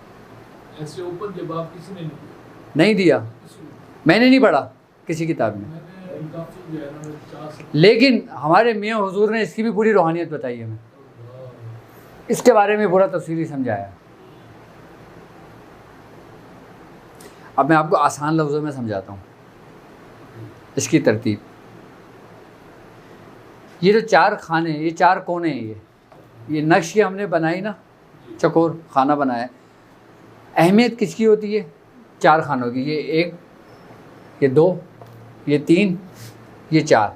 ऐसे ओपन जवाब किसी ने नहीं दिया। नहीं दिया, किसी ने। मैंने नहीं पढ़ा किसी किताब में, मैंने काफ़ी जो है ना 4 लेकिन हमारे मियाँ हुजूर ने इसकी भी पूरी रूहानियत बताई है, हमें इसके बारे में पूरा तफसीली समझाया। अब मैं आपको आसान लफ्ज़ों में समझाता हूँ इसकी तरतीब। ये जो 4 खाने, ये 4 कोने हैं, ये नक्श ये हमने बनाई ना, चकोर खाना बनाया। अहमियत किसकी होती है? 4 खानों की। ये 1, ये 2, ये 3, ये 4।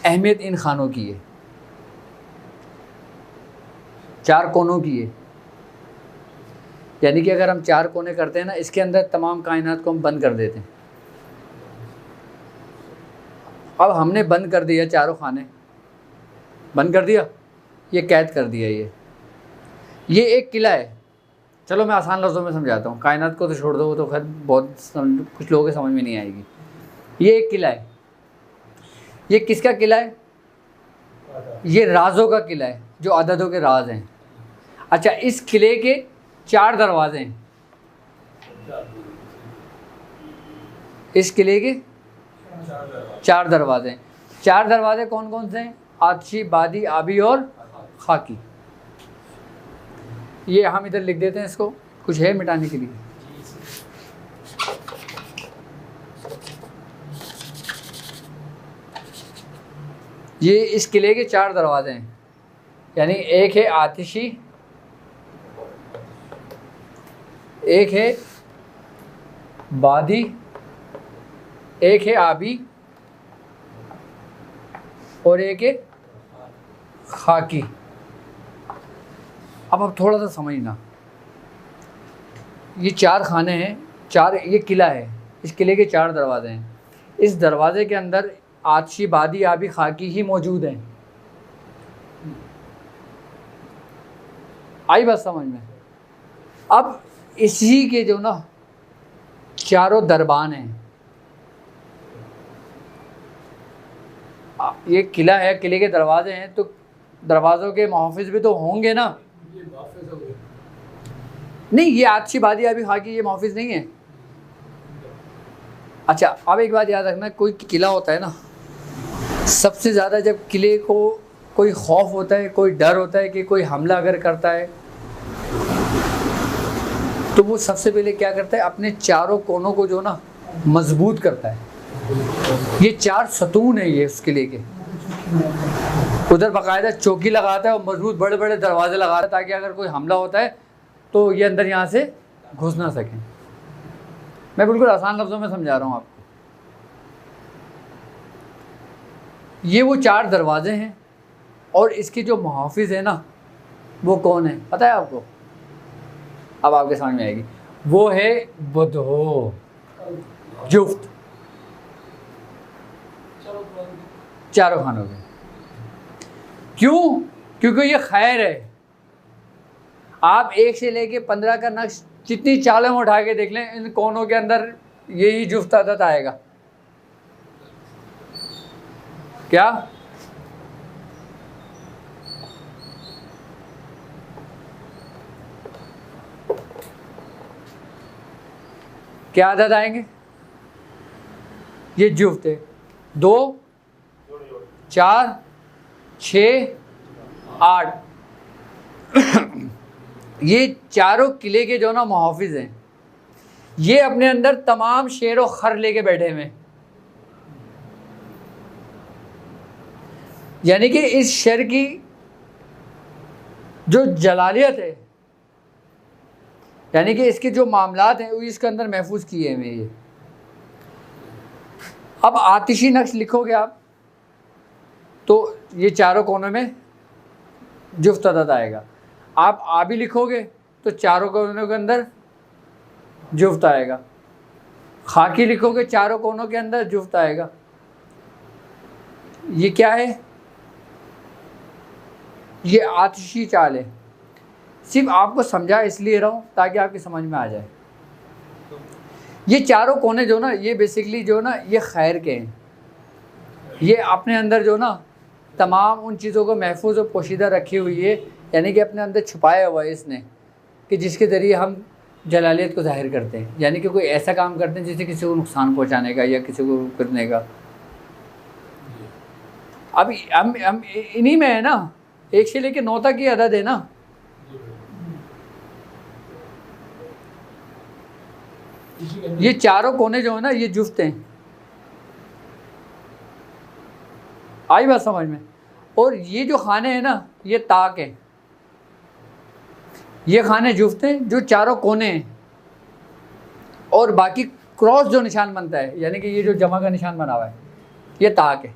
अहमियत इन खानों की है, 4 कोनों की है। यानी कि अगर हम 4 कोने करते हैं ना, इसके अंदर तमाम कायनात को हम बंद कर देते हैं। अब हमने बंद कर दिया, चारों खाने बंद कर दिया, ये कैद कर दिया। ये एक किला है। चलो मैं आसान लफ्ज़ों में समझाता हूँ, कायनात को तो छोड़ दो, वो तो खैर बहुत कुछ लोगों के समझ में नहीं आएगी। ये एक किला है। ये किसका किला है? ये राज़ों का किला है, जो अददों के राज हैं। अच्छा, इस किले के 4 दरवाजे हैं। इस किले के 4 दरवाजे हैं। 4 दरवाजे कौन कौन से हैं? आतशी, बादी, आबी और खाकी। ये हम इधर लिख देते हैं, इसको कुछ है मिटाने के लिए। ये इस किले के 4 दरवाजे हैं, यानी एक है आतिशी, एक है बादी, एक है आबी और एक है खाकी। अब थोड़ा सा समझना, ये 4 खाने हैं, 4 ये किला है, इस किले के 4 दरवाजे हैं। इस दरवाजे के अंदर आतशी, बादी, आबी, खाकी ही मौजूद हैं। आई बात समझ में? अब इसी के जो ना चारों दरबान हैं, ये किला है, किले के दरवाजे हैं, तो दरवाज़ों के मुहाफ़िज़ भी तो होंगे ना। ये मुहाफ़िज़ हो गए। नहीं, ये आतशी, बादी, आबी, खाकी ये मुहाफ़िज़ नहीं है। अच्छा, अब एक बात याद रखना, कोई किला होता है ना, सबसे ज़्यादा जब किले को कोई खौफ होता है, कोई डर होता है कि कोई हमला अगर करता है, तो वो सबसे पहले क्या करता है? अपने चारों कोनों को जो ना मजबूत करता है। ये 4 सतून है ये उस किले के। उधर बाकायदा चौकी लगाता है और मजबूत बड़े बड़े दरवाजे लगाता है, ताकि अगर कोई हमला होता है तो ये अंदर यहाँ से घुस ना सकें। मैं बिल्कुल आसान लफ्ज़ों में समझा रहा हूँ आपको। ये वो 4 दरवाजे हैं, और इसके जो मुहाफ़िज़ है ना, वो कौन है पता है आपको? अब आपके समझ में आएगी। वो है बुधो, जुफ्त, चारों खानों के। क्यों? क्योंकि ये खैर है। आप 1 से लेके 15 का नक्श जितनी चालें उठा के देख लें, इन कोनों के अंदर यही जुफ्त अदद आएगा। क्या? क्या आदत आएंगे? ये जुफ्त है। 2, 4, 6, 8। ये चारों किले के जो ना मुहाफ़िज़ हैं, ये अपने अंदर तमाम शेर व खर लेके बैठे हुए हैं। यानी कि इस शर की जो जलालियत है, यानी कि इसके जो मामलात हैं, वो इसके अंदर महफूज किए हुए ये। अब आतिशी नक्श लिखोगे आप, तो ये चारों कोनों में जुफ्त अदद आएगा। आप आबी लिखोगे तो चारों कोनों के अंदर जुफ्त आएगा। खाकी लिखोगे, चारों कोनों के अंदर जुफ्त आएगा। ये क्या है? ये आतिशी चाल है। सिर्फ आपको समझा इसलिए रहा हूँ ताकि आपकी समझ में आ जाए। ये चारों कोने जो ना, ये बेसिकली जो ना, ये खैर के हैं। ये अपने अंदर जो ना तमाम उन चीज़ों को महफूज और पोशीदा रखी हुई है, यानी कि अपने अंदर छुपाया हुआ है इसने, कि जिसके ज़रिए हम जलालियत को ज़ाहिर करते हैं, यानी कि कोई ऐसा काम करते हैं जिससे किसी को नुकसान पहुंचाने का या किसी को करने का। अब हम इन्हीं में है ना, 1 से लेकर 9 तक की अदद है ना। ये चारों कोने जो है ना, ये जुफ्त हैं। आई बात समझ में? और ये जो खाने हैं ना, ये ताक हैं। ये खाने जुफ्त हैं जो चारों कोने हैं, और बाकी क्रॉस जो निशान बनता है, यानी कि ये जो जमा का निशान बना हुआ है, ये ताक है।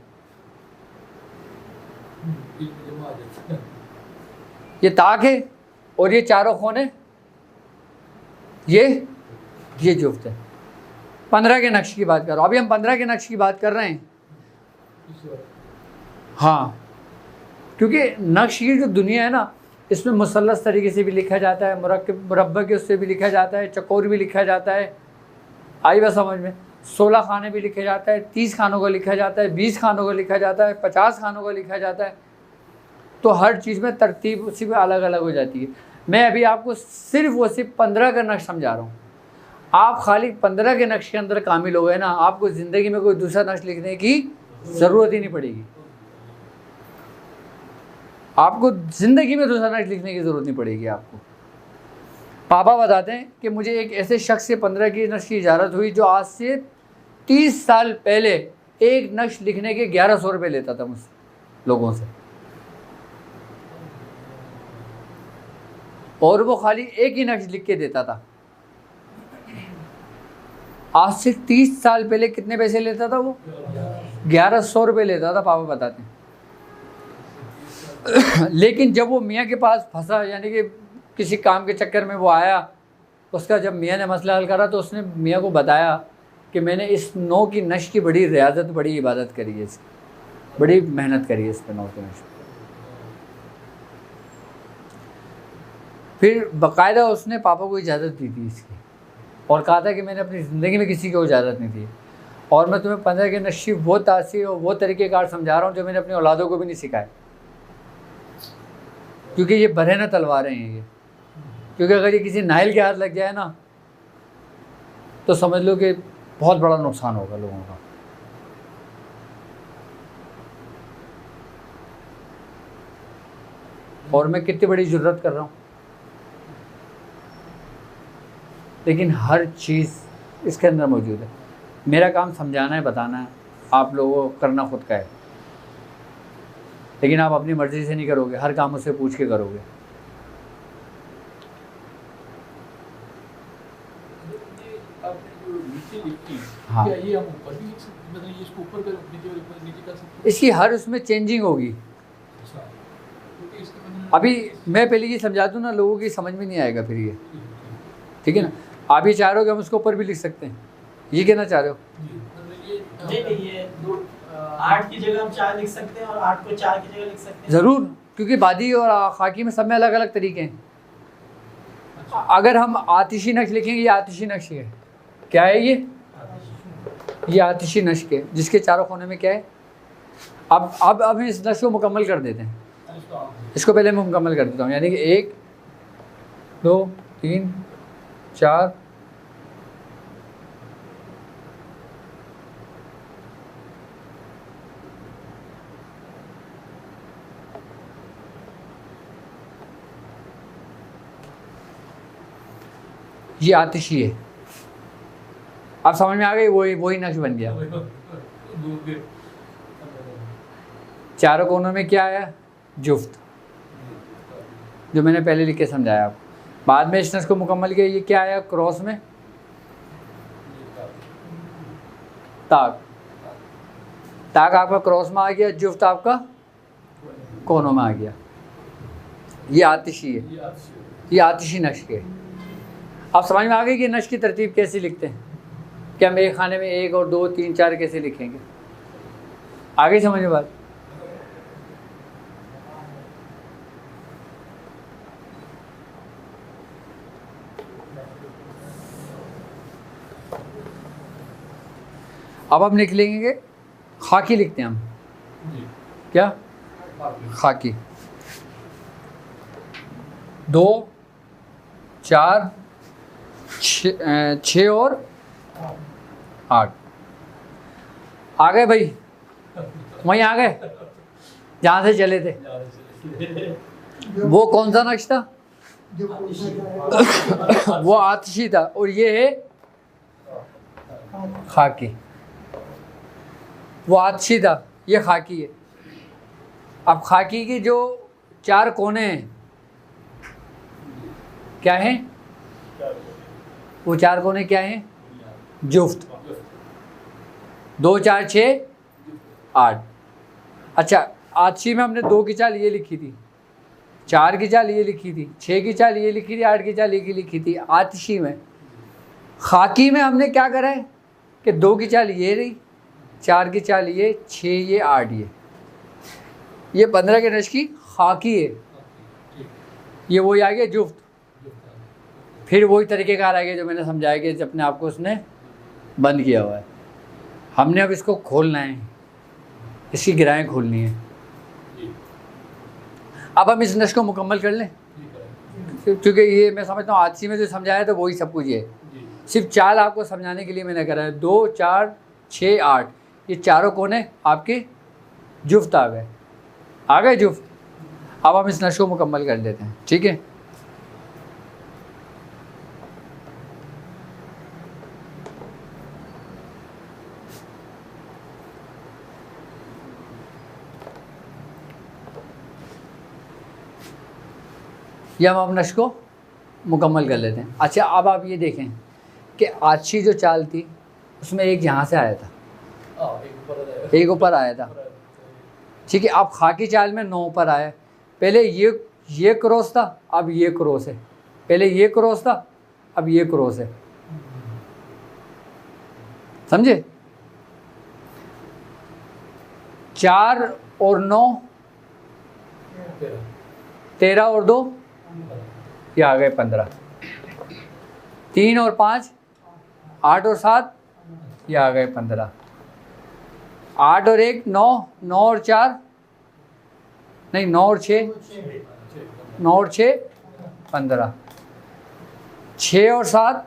ये ताक है, और ये चारों कोने ये जुफ्त है। 15 के नक्श की बात कर रहा हूँ, अभी हम 15 के नक्श की बात कर रहे हैं। हाँ, क्योंकि नक्श की जो दुनिया है ना, इसमें मुसल्लस तरीके से भी लिखा जाता है, मुरब्बा के उससे भी लिखा जाता है, चकोर भी लिखा जाता है। आई बात समझ में? 16 खाने भी लिखे जाता है, 30 खानों का लिखा जाता है, 20 खानों का लिखा जाता है, 50 खानों का लिखा जाता है। तो हर चीज़ में तरतीब उसी में अलग अलग हो जाती है। मैं अभी आपको सिर्फ 15 का नक्श समझा रहा हूँ। आप खाली 15 के नक्श के अंदर कामिल हो गए ना, आपको ज़िंदगी में कोई दूसरा नक्श लिखने की ज़रूरत ही नहीं पड़ेगी। आपको ज़िंदगी में दूसरा नक्श लिखने की ज़रूरत नहीं पड़ेगी आपको। पापा बताते हैं कि मुझे एक ऐसे शख्स से 15 की नक्श की इजाज़त हुई जो आज से 30 साल पहले एक नक्श लिखने के 1100 रुपये लेता था मुझसे, लोगों से, और वो खाली एक ही नक्श लिख के देता था। आज से 30 साल पहले कितने पैसे लेता था वो? 1100 रुपये लेता था, पापा बताते हैं। लेकिन जब वो मियाँ के पास फंसा, यानी कि किसी काम के चक्कर में वो आया, उसका जब मियाँ ने मसला हल करा तो उसने मियाँ को बताया कि मैंने इस नौ की नक्श की बड़ी रियाजत, बड़ी इबादत करी है, इसकी बड़ी मेहनत करी है इस पर, नौ की नक्श। फिर बाकायदा उसने पापा को इजाज़त दी थी इसकी, और कहा था कि मैंने अपनी ज़िंदगी में किसी को इजाज़त नहीं दी, और मैं तुम्हें 15 के नक्श वो तासीर और वो तरीक़ेकार समझा रहा हूँ जो मैंने अपने औलादों को भी नहीं सिखाए, क्योंकि ये बरहे न तलवारें हैं ये। क्योंकि अगर ये किसी नाइल के हाथ लग जाए ना, तो समझ लो कि बहुत बड़ा नुकसान होगा लोगों का। और मैं कितनी बड़ी जुर्रत कर रहा हूँ, लेकिन हर चीज़ इसके अंदर मौजूद है। मेरा काम समझाना है, बताना है, आप लोगों को करना खुद का है, लेकिन आप अपनी मर्ज़ी से नहीं करोगे, हर काम उससे पूछ के करोगे। हाँ, क्या ये हम ऊपर भी लिख सकते, मतलब ये इसको ऊपर कर नीचे ऊपर नीचे कर सकते हैं? इसकी हर उसमें चेंजिंग होगी। अच्छा, क्योंकि इसके मतलब अभी मैं पहले ये समझा दूँ ना, लोगों की समझ में नहीं आएगा फिर ये, ठीक है ना? आप ये चाह रहे हो कि हम उसको ऊपर भी लिख सकते हैं, ये कहना चाह रहे हो? नहीं, ये 8 की जगह हम 4 लिख सकते हैं और 8 को 4 की जगह लिख सकते हैं। ज़रूर, क्योंकि बादी और खाकी में सब में अलग अलग तरीके हैं। अगर हम आतिशी नक्श लिखेंगे, ये आतिशी नक्श है, क्या है ये आतिशी नक्श है, जिसके चारों कोने में क्या है। अब हम इस नक्श को मुकम्मल कर देते हैं। इसको पहले मैं मुकम्मल कर देता हूँ, यानी कि 1 2 3 4 ये आतिशी है। अब समझ में आ गई? वही नक्श बन गया। चारों कोनों में क्या आया? जुफ्त, जो मैंने पहले लिख के समझाया आपको। बाद में इस नक्श को मुकम्मल किया, ये क्या आया? क्रॉस में ताक, ताक आपका क्रॉस में आ गया, जुफ्त आपका कोनों में आ गया। ये आतिशी है, ये आतिशी नक्श है। अब समझ में आ गई कि नक्श की तरतीब कैसे लिखते हैं? क्या मेरे खाने में 1 और 2 3 4 कैसे लिखेंगे? आगे समझ में बात? अब हम लिख लेंगे खाकी, लिखते हैं हम जी। क्या, खाकी। 2 4 6 और 8 आ गए भाई, वहीं आ गए जहाँ से चले थे। वो कौन सा नक्श था? वो आतिशी था, और ये है खाकी। वो आतिशी था, ये खाकी है। अब खाकी के जो 4 कोने हैं क्या हैं? वो 4 कोने क्या हैं? जुफ्त। 2 4 6 8। अच्छा, आतिशी में हमने 2 की चाल ये लिखी थी, 4 की चाल ये लिखी थी, 6 की चाल ये लिखी थी, 8 की चाल ये लिखी थी आतिशी में। खाकी में हमने क्या करा है कि 2 की चाल ये रही, 4 की चाल ये, 6 ये, 8 ये 15 के नश की खाकी है। ये वही आ गया जुफ्त। फिर वही तरीक़ेकार आ गया जो मैंने समझाया कि अपने आप को उसने बंद किया हुआ है। हमने अब इसको खोलना है, इसकी गिराएँ खोलनी है। अब हम इस नश को मुकम्मल कर लें, क्योंकि ये मैं समझता हूँ आतिशी में जो समझाया था वही सब कुछ है। सिर्फ चाल आपको समझाने के लिए मैंने करा है। 2 4 6 8 ये चारों कोने आपके जुफ्त आ गए जुफ्त। अब हम इस नश को मुकम्मल कर लेते हैं, ठीक है। ये हम नश को मुकम्मल कर लेते हैं। अच्छा, अब आप ये देखें कि आतिशी जो चाल थी उसमें एक यहाँ से आया था, एक ऊपर आया था, ठीक है। अब खाकी चाल में 9 ऊपर आया। पहले ये क्रॉस था, अब ये क्रॉस है। पहले ये क्रॉस था, अब ये क्रॉस है, समझे। 4 और 9 13 और 2 ये आ गए 15। 3 और 5 8 और 7 ये आ गए 15। 8 और 1 9, 9 और 4 नहीं 9 और 6 9 और 6 15। 6 और 7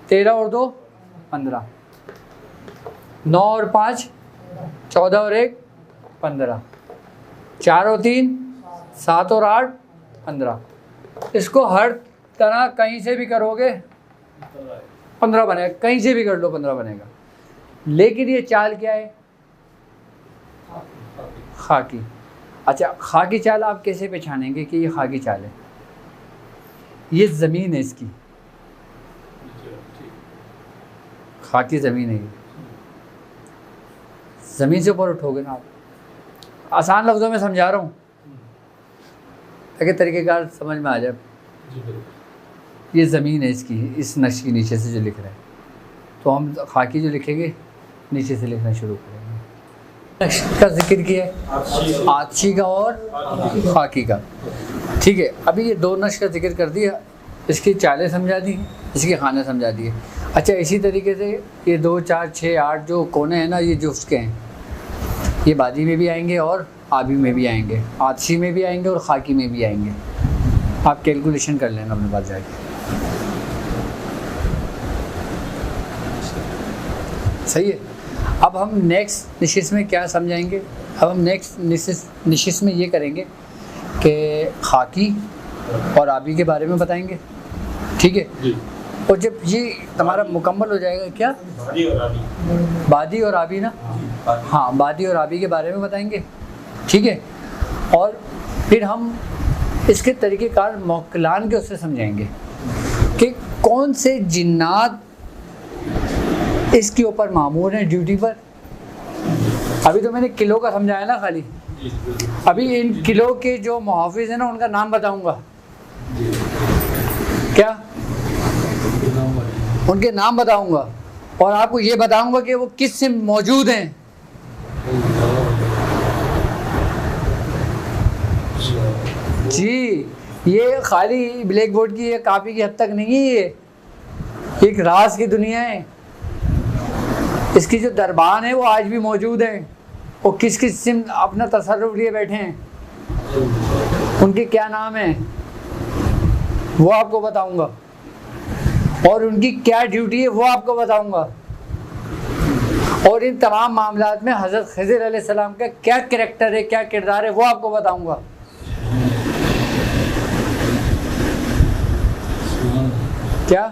13 और 2 15। 9 और 5 14 और 1 15। 4 और 3 7 और 8 15। इसको हर तरह कहीं से भी करोगे 15 बनेगा, कहीं से भी कर लो 15 बनेगा। लेकिन ये चाल क्या है? खाकी। अच्छा, खाकी चाल आप कैसे पहचानेंगे कि ये खाकी चाल है? ये ज़मीन है इसकी, खाकी ज़मीन है। ज़मीन से ऊपर उठोगे ना आप, आसान लफ्ज़ों में समझा रहा हूँ ताकि तरीक़ेकार समझ में आ जाए। ये ज़मीन है इसकी, इस नक्श के नीचे से जो लिख रहे हैं, तो हम खाकी जो लिखेंगे नीचे से लिखना शुरू करेंगे। नक्श का जिक्र किया है, आतिशी का और खाकी का, ठीक है। अभी ये 2 नक्श का जिक्र कर दिया, इसकी चालें समझा दी, इसके खाने समझा दिए। अच्छा, इसी तरीके से ये 2 4 6 8 जो कोने हैं ना, ये जुफ्त के हैं। ये बादी में भी आएंगे और आबी में भी आएंगे, आतिशी में भी आएंगे और खाकी में भी आएंगे। आप कैलकुलेशन कर लेना अपने पास जाके, सही है। अब हम नेक्स्ट निशिस में क्या समझाएंगे? अब हम नेक्स्ट निशिस में ये करेंगे कि खाकी और आबी के बारे में बताएंगे, ठीक है। और जब ये तुम्हारा मुकम्मल हो जाएगा, क्या बादी और आबी ना, हाँ बादी और आबी के बारे में बताएंगे, ठीक है। और फिर हम इसके तरीक़ेकार मौक्किलान के उससे समझाएंगे कि कौन से जिन्नात इसके ऊपर मामूर हैं ड्यूटी पर। अभी तो मैंने किलो का समझाया ना खाली, अभी इन किलो के जो मुहाफिज हैं ना उनका नाम बताऊंगा। क्या? उनके नाम बताऊंगा और आपको ये बताऊंगा कि वो किस से मौजूद हैं। जी, ये खाली ब्लैक बोर्ड की ये कापी की हद तक नहीं है, ये एक राज की दुनिया है। इसकी जो दरबान है वो आज भी मौजूद है। वो किस किस सिम अपना तसर्रुफ लिए बैठे हैं, उनके क्या नाम है वो आपको बताऊंगा, और उनकी क्या ड्यूटी है वो आपको बताऊंगा, और इन तमाम मामलात में हज़रत खिज़र अलैहिस्सलाम का क्या कैरेक्टर है, क्या किरदार है वो आपको बताऊंगा। क्या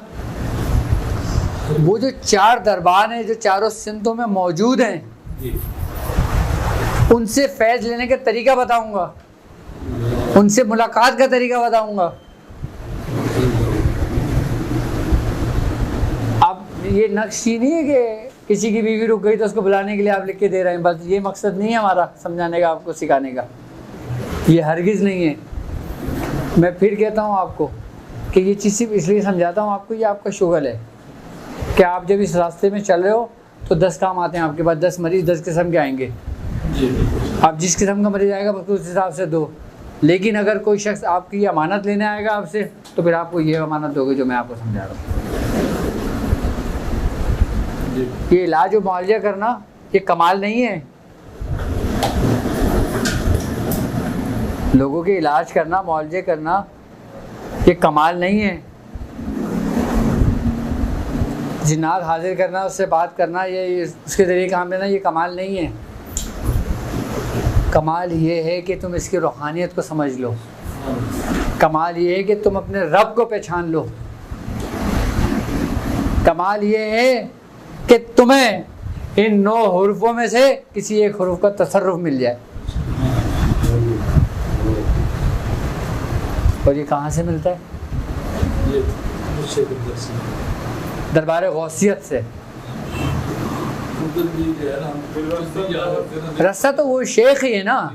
वो जो 4 दरबार हैं जो चारों सिंधों में मौजूद हैं, उनसे फैज़ लेने का तरीका बताऊंगा, उनसे मुलाकात का तरीका बताऊंगा। अब ये नक्श ही नहीं है कि किसी की बीवी रुक गई तो उसको बुलाने के लिए आप लिख के दे रहे हैं, बस ये मकसद नहीं है हमारा समझाने का, आपको सिखाने का, ये हरगिज़ नहीं है। मैं फिर कहता हूँ आपको कि ये चीज़ सिर्फ इसलिए समझाता हूँ आपको, ये आपका शुगल है कि आप जब इस रास्ते में चल रहे हो तो 10 काम आते हैं आपके पास, 10 मरीज़ 10 किस्म के आएंगे, आप जिस किस्म का मरीज़ आएगा बस उस हिसाब से दो। लेकिन अगर कोई शख्स आपकी अमानत लेने आएगा आपसे, तो फिर आपको ये अमानत दोगे जो मैं आपको समझा रहा हूँ। ये इलाज और मुआवजा करना ये कमाल नहीं है, लोगों के इलाज करना, मुआवजे करना ये कमाल नहीं है। जिन्नात हाजिर करना, उससे बात करना, ये उसके ज़रिए काम लेना ये कमाल नहीं है। कमाल ये है कि तुम इसकी रूहानियत को समझ लो, कमाल ये है कि तुम अपने रब को पहचान लो, कमाल ये है कि तुम्हें इन 9 हुरूफों में से किसी एक हुरूफ का तसर्रुफ मिल जाए। और ये कहाँ से मिलता है? दरबार गौसियत से। रास्ता तो वो शेख ही है ना,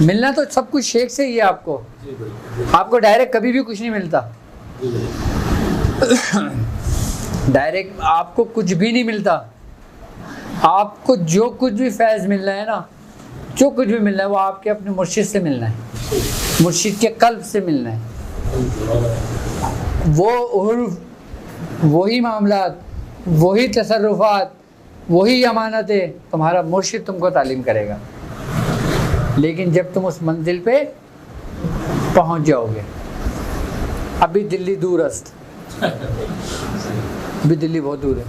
मिलना तो सब कुछ शेख से ही है। आपको डायरेक्ट कभी भी कुछ नहीं मिलता, डायरेक्ट आपको कुछ भी नहीं मिलता। आपको जो कुछ भी फैज़ मिल रहा है ना, जो कुछ भी मिल रहा है वो आपके अपने मुर्शिद से मिलना है, मुर्शिद के कल्ब से मिलना है। वो उर्फ, वही मामलात, वही तसर्रुफात, वही अमानतें तुम्हारा मुर्शिद तुमको तालीम करेगा। लेकिन जब तुम उस मंजिल पे पहुंच जाओगे, अभी दिल्ली दूरस्त, अभी दिल्ली बहुत दूर है।